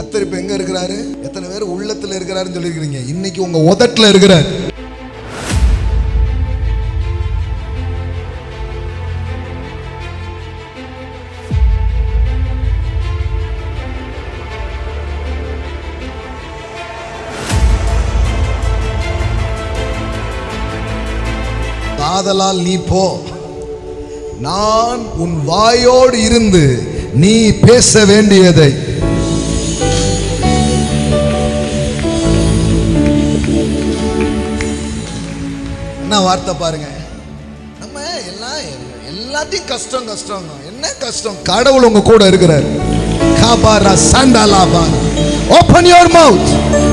கர்த்தர் இப்ப எங்க இருக்கிறாரு? எத்தனை பேர் உள்ளத்துல இருக்கிறாருன்னு சொல்லிருக்கீங்க? இன்னைக்கு உங்க உதட்டுல இருக்கிறார். ஆதலால் நீ போ, நான் உன் வாயோடு இருந்து நீ பேச வேண்டியதை. என்ன வார்த்தை பாருங்க. நம்ம எல்லாத்தையும் கஷ்டம் கஷ்டம். என்ன கஷ்டம்? கடவுள் உங்க கூட இருக்கிறார். காபாரா சண்டலாபா. Open your mouth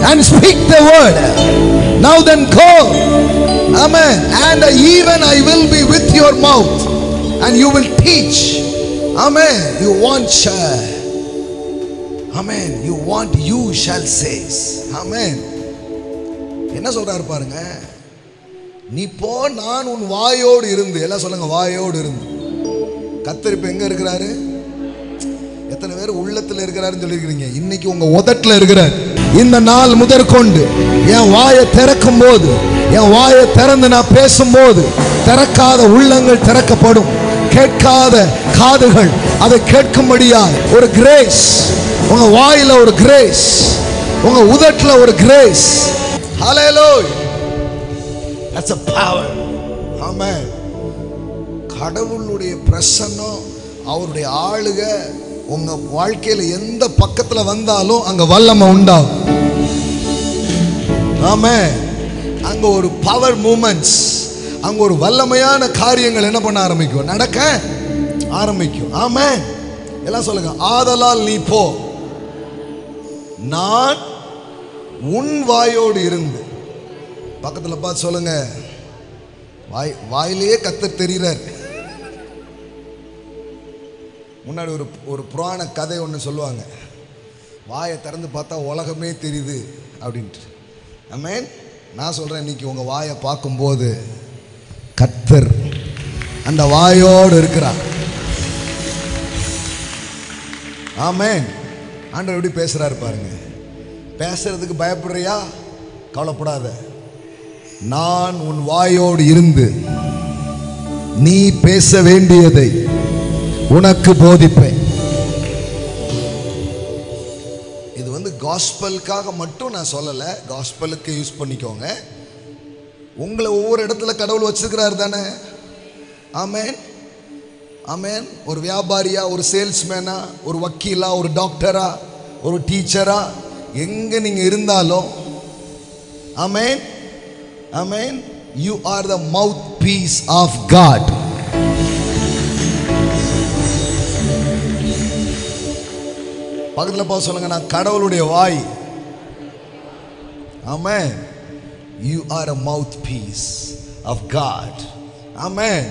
and speak the word. Now then go. Amen. And even I will be with your mouth and you will teach. Amen. You want Amen. You want you shall say. Amen. என்ன சொல்றாரு பாருங்க. நீ போ, நான் உன் வாயோடு இருந்து. எல்லாம் சொல்லுங்க, வாயோடு இருந்து. கர்த்தர் இப்ப எங்க இருக்கிறாரு? எத்தனை பேர் உள்ளத்துல இருக்கிறாருன்னு சொல்லிருக்கீங்க? இன்னைக்கு உங்க உதட்டுல இருக்கிறார். இந்த நாள் முதற்கொண்டு என் வாயை திறக்கும் போது, என் வாயை திறந்து நான் பேசும்போது, திறக்காத உள்ளங்கள் திறக்கப்படும், கேட்காத காதுகள் அதை கேட்கும்படியா ஒரு கிரேஸ் உங்க வாயில, ஒரு கிரேஸ் உங்க உதட்டுல, ஒரு grace. Hallelujah. That's a power. Amen. கடவுளுடைய பிரசன்னம், அவருடைய ஆளுகை உங்க வாழ்க்கையில எந்த பக்கத்துல வந்தாலும் அங்க வல்லமை உண்டாகும். ஆமென். அங்க ஒரு பவர் மூமெண்ட்ஸ், அங்க ஒரு வல்லமையான காரியங்கள் என்ன பண்ண ஆரம்பிக்கும்? நடக்க ஆரம்பிக்கும். ஆமென். எல்லாம் சொல்லுங்க, ஆதலால் நீ போ, நான் உன் வாயோடு இருந்து. பக்கத்துல பார்த்து சொல்லுங்க, வாயிலேயே கர்த்தர் தெரிகிறார். முன்னாடி ஒரு புராண கதை ஒன்று சொல்லுவாங்க. வாயை திறந்து பார்த்தா உலகமே தெரியுது அப்படின்ட்டு. ஆமென். நான் சொல்றேன், இன்னைக்கு உங்க வாயை பார்க்கும்போது கர்த்தர் அந்த வாயோடு இருக்கிறார். ஆமென். ஆண்டவர் எப்படி பேசுறாரு பாருங்க. பேசுறதுக்கு பயப்படுறியா? கவலைப்படாத. நான் உன் வாயோடு இருந்து நீ பேச வேண்டியதை உனக்கு போதிப்பேன். இது வந்து காஸ்பலுக்காக மட்டும் நான் சொல்லலை, காஸ்பலுக்கு யூஸ் பண்ணிக்கோங்க. உங்களை ஒவ்வொரு இடத்துல கடவுள் வச்சிருக்கிறார் தானே. ஆமென். ஆமென். ஒரு வியாபாரியா, ஒரு சேல்ஸ்மேனா, ஒரு வக்கீலா, ஒரு டாக்டரா, ஒரு டீச்சரா, எங்க நீங்க இருந்தாலும், ஆமென், ஆமென், you are the mouthpiece of God. பக்கத்துல பா சொல்லுங்க, நான் கடவுளுடைய வாய். ஆமென். You are a mouthpiece of God. Amen.